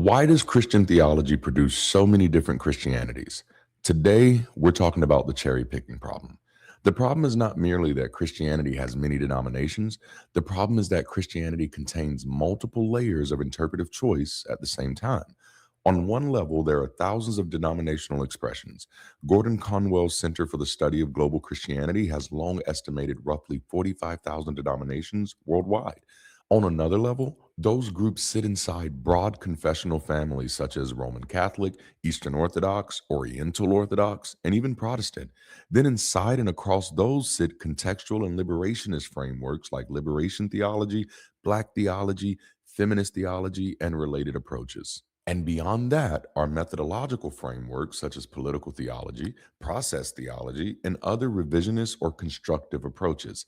Why does Christian theology produce so many different Christianities? Today, we're talking about the cherry picking problem. The problem is not merely that Christianity has many denominations, the problem is that Christianity contains multiple layers of interpretive choice at the same time. On one level, there are thousands of denominational expressions. Gordon Conwell's Center for the Study of Global Christianity has long estimated roughly 45,000 denominations worldwide. On another level, those groups sit inside broad confessional families such as Roman Catholic, Eastern Orthodox, Oriental Orthodox, and even Protestant. Then inside and across those sit contextual and liberationist frameworks like liberation theology, black theology, feminist theology, and related approaches. And beyond that are methodological frameworks such as political theology, process theology, and other revisionist or constructive approaches.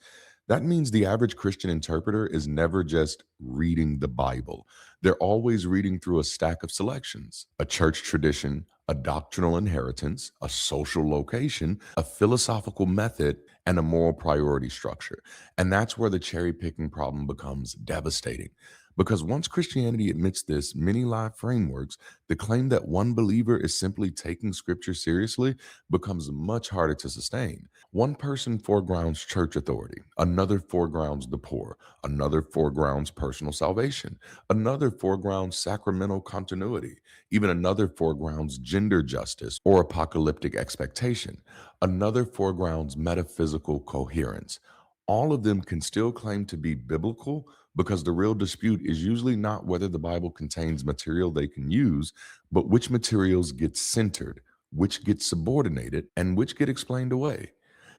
That means the average Christian interpreter is never just reading the Bible. They're always reading through a stack of selections: a church tradition, a doctrinal inheritance, a social location, a philosophical method, and a moral priority structure. And that's where the cherry picking problem becomes devastating. Because once Christianity admits this, many live frameworks, the claim that one believer is simply taking scripture seriously becomes much harder to sustain. One person foregrounds church authority, another foregrounds the poor, another foregrounds personal salvation, another foregrounds sacramental continuity, even another foregrounds gender justice or apocalyptic expectation, another foregrounds metaphysical coherence. All of them can still claim to be biblical because the real dispute is usually not whether the Bible contains material they can use, but which materials get centered, which get subordinated, and which get explained away.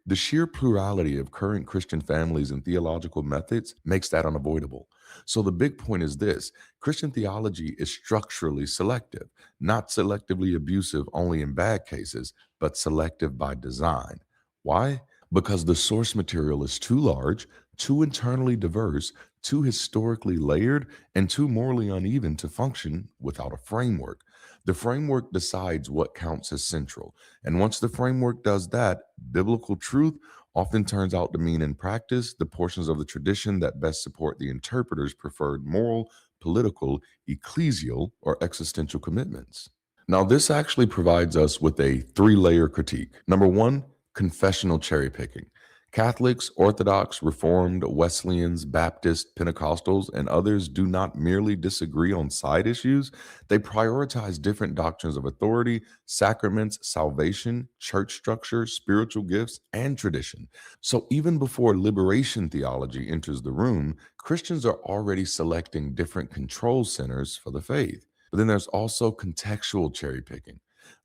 The sheer plurality of current Christian families and theological methods makes that unavoidable. So, the big point is this: Christian theology is structurally selective, not selectively abusive only in bad cases, but selective by design. Why? Because the source material is too large, too internally diverse, too historically layered, and too morally uneven to function without a framework. The framework decides what counts as central. And once the framework does that, biblical truth often turns out to mean in practice the portions of the tradition that best support the interpreter's preferred moral, political, ecclesial, or existential commitments. Now, this actually provides us with a three-layer critique. Number one, confessional cherry picking. Catholics, Orthodox, Reformed, Wesleyans, Baptists, Pentecostals, and others do not merely disagree on side issues, they prioritize different doctrines of authority, sacraments, salvation, church structure, spiritual gifts, and tradition. So even before liberation theology enters the room, Christians are already selecting different control centers for the faith. But then there's also contextual cherry picking.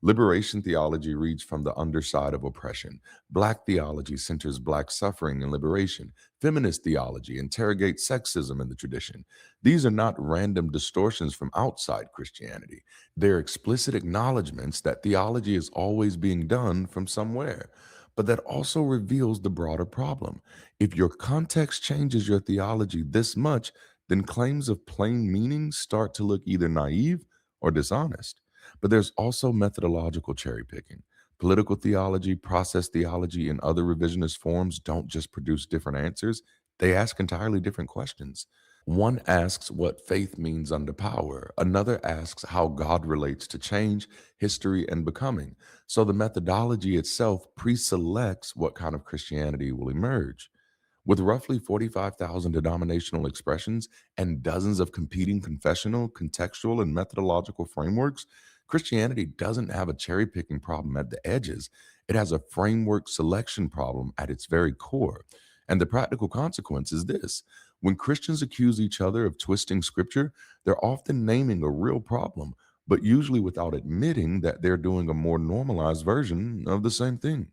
Liberation theology reads from the underside of oppression. Black theology centers Black suffering and liberation. Feminist theology interrogates sexism in the tradition. These are not random distortions from outside Christianity. They're explicit acknowledgments that theology is always being done from somewhere. But that also reveals the broader problem. If your context changes your theology this much, then claims of plain meaning start to look either naive or dishonest. But there's also methodological cherry picking. Political theology, process theology, and other revisionist forms don't just produce different answers, they ask entirely different questions. One asks what faith means under power, another asks how God relates to change, history, and becoming. So the methodology itself pre selects what kind of Christianity will emerge. With roughly 45,000 denominational expressions and dozens of competing confessional, contextual, and methodological frameworks, Christianity doesn't have a cherry picking problem at the edges. It has a framework selection problem at its very core. And the practical consequence is this: when Christians accuse each other of twisting scripture, they're often naming a real problem, but usually without admitting that they're doing a more normalized version of the same thing.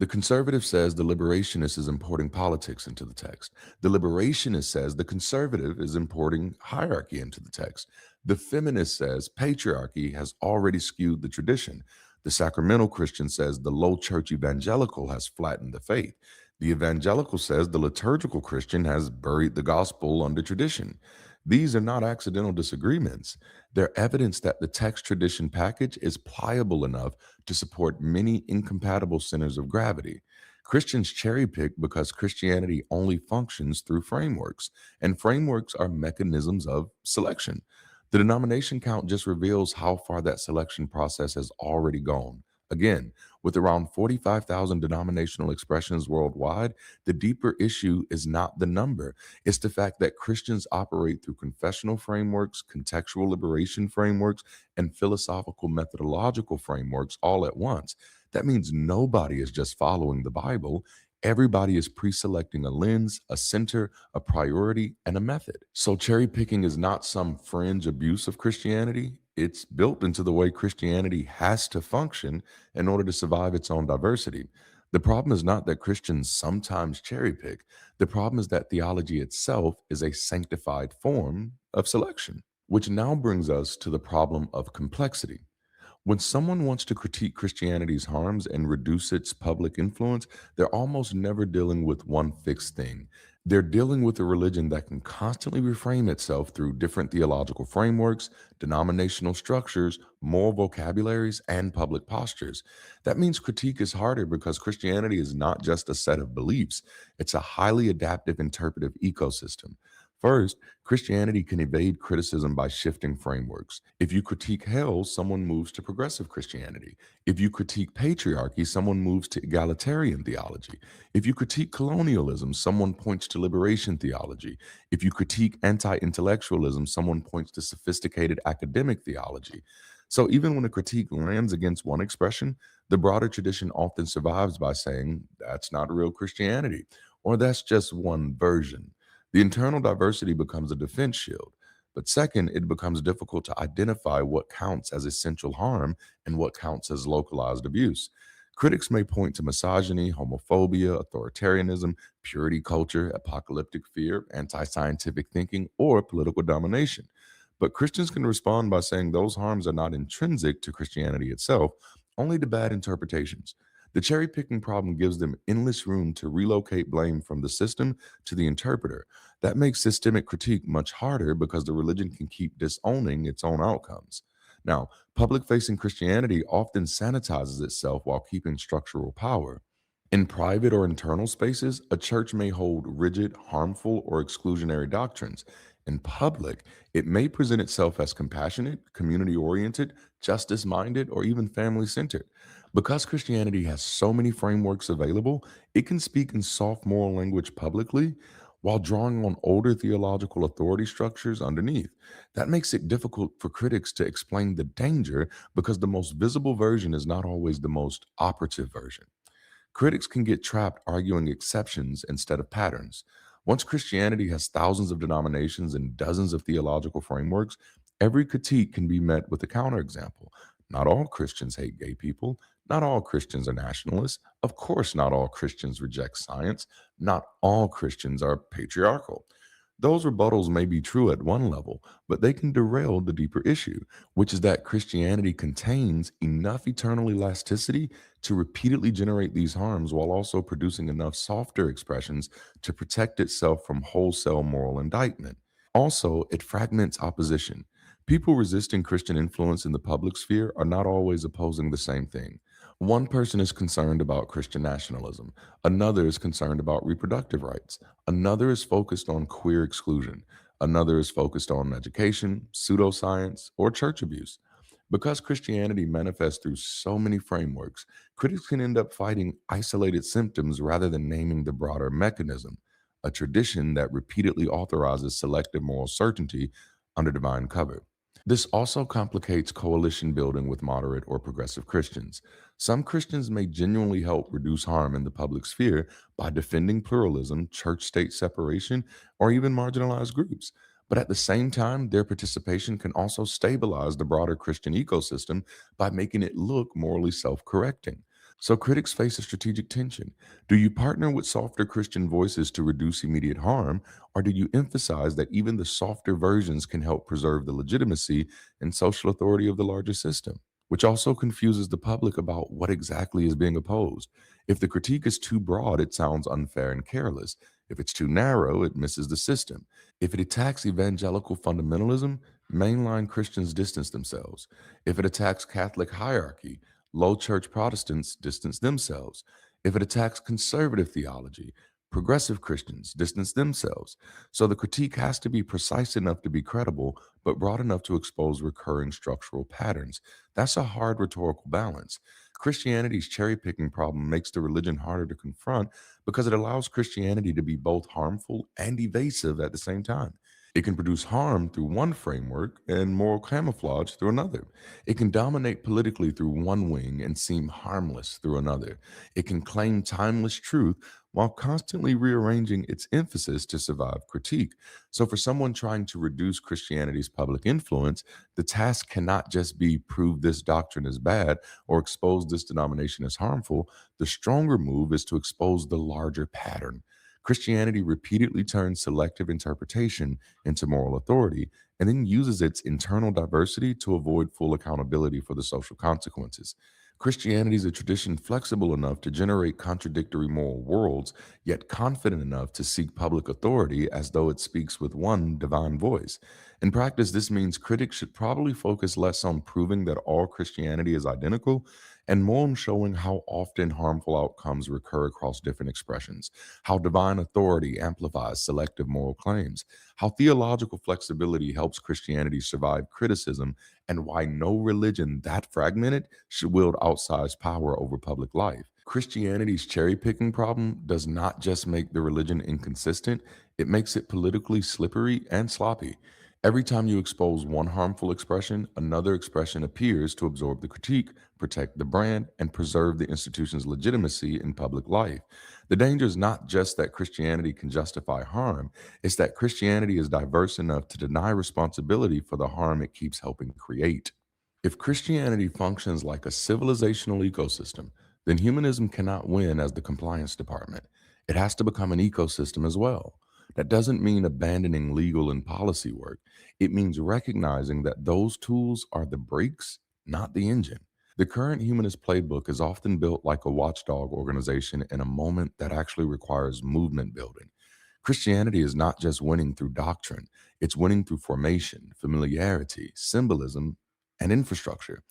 The conservative says the liberationist is importing politics into the text. The liberationist says the conservative is importing hierarchy into the text. The feminist says patriarchy has already skewed the tradition. The sacramental Christian says the low church evangelical has flattened the faith. The evangelical says the liturgical Christian has buried the gospel under tradition. These are not accidental disagreements. They're evidence that the text tradition package is pliable enough to support many incompatible centers of gravity. Christians cherry pick because Christianity only functions through frameworks, and frameworks are mechanisms of selection. The denomination count just reveals how far that selection process has already gone. Again, with around 45,000 denominational expressions worldwide, the deeper issue is not the number. It's the fact that Christians operate through confessional frameworks, contextual liberation frameworks, and philosophical methodological frameworks all at once. That means nobody is just following the Bible. Everybody is pre selecting a lens, a center, a priority, and a method. So, cherry picking is not some fringe abuse of Christianity. It's built into the way Christianity has to function in order to survive its own diversity. The problem is not that Christians sometimes cherry pick. The problem is that theology itself is a sanctified form of selection, which now brings us to the problem of complexity. When someone wants to critique Christianity's harms and reduce its public influence, they're almost never dealing with one fixed thing. They're dealing with a religion that can constantly reframe itself through different theological frameworks, denominational structures, moral vocabularies, and public postures. That means critique is harder because Christianity is not just a set of beliefs, it's a highly adaptive interpretive ecosystem. First, Christianity can evade criticism by shifting frameworks. If you critique hell, someone moves to progressive Christianity. If you critique patriarchy, someone moves to egalitarian theology. If you critique colonialism, someone points to liberation theology. If you critique anti intellectualism, someone points to sophisticated academic theology. So even when a critique lands against one expression, the broader tradition often survives by saying, that's not real Christianity, or that's just one version. The internal diversity becomes a defense shield. But second, it becomes difficult to identify what counts as essential harm and what counts as localized abuse. Critics may point to misogyny, homophobia, authoritarianism, purity culture, apocalyptic fear, anti scientific thinking, or political domination. But Christians can respond by saying those harms are not intrinsic to Christianity itself, only to bad interpretations. The cherry picking problem gives them endless room to relocate blame from the system to the interpreter. That makes systemic critique much harder because the religion can keep disowning its own outcomes. Now, public facing Christianity often sanitizes itself while keeping structural power. In private or internal spaces, a church may hold rigid, harmful, or exclusionary doctrines. In public, it may present itself as compassionate, community oriented, justice minded, or even family centered. Because Christianity has so many frameworks available, it can speak in soft moral language publicly while drawing on older theological authority structures underneath. That makes it difficult for critics to explain the danger because the most visible version is not always the most operative version. Critics can get trapped arguing exceptions instead of patterns. Once Christianity has thousands of denominations and dozens of theological frameworks, every critique can be met with a counterexample. Not all Christians hate gay people. Not all Christians are nationalists. Of course, not all Christians reject science. Not all Christians are patriarchal. Those rebuttals may be true at one level, but they can derail the deeper issue, which is that Christianity contains enough eternal elasticity to repeatedly generate these harms while also producing enough softer expressions to protect itself from wholesale moral indictment. Also, it fragments opposition. People resisting Christian influence in the public sphere are not always opposing the same thing. One person is concerned about Christian nationalism, another is concerned about reproductive rights, another is focused on queer exclusion, another is focused on education, pseudoscience, or church abuse. Because Christianity manifests through so many frameworks, critics can end up fighting isolated symptoms rather than naming the broader mechanism, a tradition that repeatedly authorizes selective moral certainty under divine cover. This also complicates coalition building with moderate or progressive Christians. Some Christians may genuinely help reduce harm in the public sphere by defending pluralism, church state separation, or even marginalized groups. But at the same time, their participation can also stabilize the broader Christian ecosystem by making it look morally self correcting. So critics face a strategic tension. Do you partner with softer Christian voices to reduce immediate harm, or do you emphasize that even the softer versions can help preserve the legitimacy and social authority of the larger system? Which also confuses the public about what exactly is being opposed. If the critique is too broad, it sounds unfair and careless. If it's too narrow, it misses the system. If it attacks evangelical fundamentalism, mainline Christians distance themselves. If it attacks Catholic hierarchy, low church Protestants distance themselves. If it attacks conservative theology, Progressive Christians distance themselves. So the critique has to be precise enough to be credible, but broad enough to expose recurring structural patterns. That's a hard rhetorical balance. Christianity's cherry picking problem makes the religion harder to confront because it allows Christianity to be both harmful and evasive at the same time. It can produce harm through one framework and moral camouflage through another. It can dominate politically through one wing and seem harmless through another. It can claim timeless truth while constantly rearranging its emphasis to survive critique. So, for someone trying to reduce Christianity's public influence, the task cannot just be prove this doctrine is bad or expose this denomination as harmful. The stronger move is to expose the larger pattern. Christianity repeatedly turns selective interpretation into moral authority and then uses its internal diversity to avoid full accountability for the social consequences. Christianity is a tradition flexible enough to generate contradictory moral worlds, yet confident enough to seek public authority as though it speaks with one divine voice. In practice, this means critics should probably focus less on proving that all Christianity is identical and more on showing how often harmful outcomes recur across different expressions, how divine authority amplifies selective moral claims, how theological flexibility helps Christianity survive criticism, and why no religion that fragmented should wield outsized power over public life. Christianity's cherry picking problem does not just make the religion inconsistent, it makes it politically slippery and sloppy. Every time you expose one harmful expression, another expression appears to absorb the critique, protect the brand, and preserve the institution's legitimacy in public life. The danger is not just that Christianity can justify harm, it's that Christianity is diverse enough to deny responsibility for the harm it keeps helping create. If Christianity functions like a civilizational ecosystem, then humanism cannot win as the compliance department. It has to become an ecosystem as well. That doesn't mean abandoning legal and policy work. It means recognizing that those tools are the brakes, not the engine. The current humanist playbook is often built like a watchdog organization in a moment that actually requires movement building. Christianity is not just winning through doctrine, it's winning through formation, familiarity, symbolism, and infrastructure.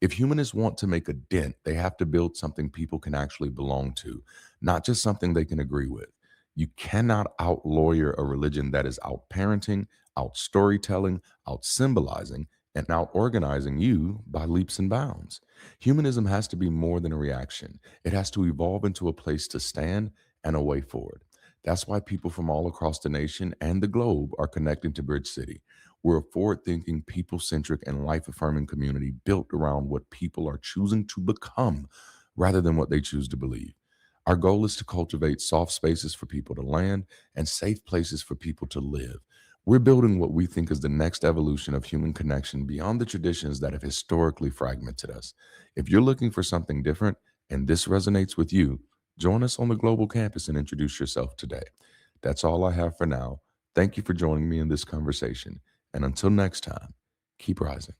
If humanists want to make a dent, they have to build something people can actually belong to, not just something they can agree with. You cannot out lawyer a religion that is out parenting, out storytelling, out symbolizing, and out organizing you by leaps and bounds. Humanism has to be more than a reaction, it has to evolve into a place to stand and a way forward. That's why people from all across the nation and the globe are connecting to Bridge City. We're a forward thinking, people centric, and life affirming community built around what people are choosing to become rather than what they choose to believe. Our goal is to cultivate soft spaces for people to land and safe places for people to live. We're building what we think is the next evolution of human connection beyond the traditions that have historically fragmented us. If you're looking for something different and this resonates with you, join us on the global campus and introduce yourself today. That's all I have for now. Thank you for joining me in this conversation. And until next time, keep rising.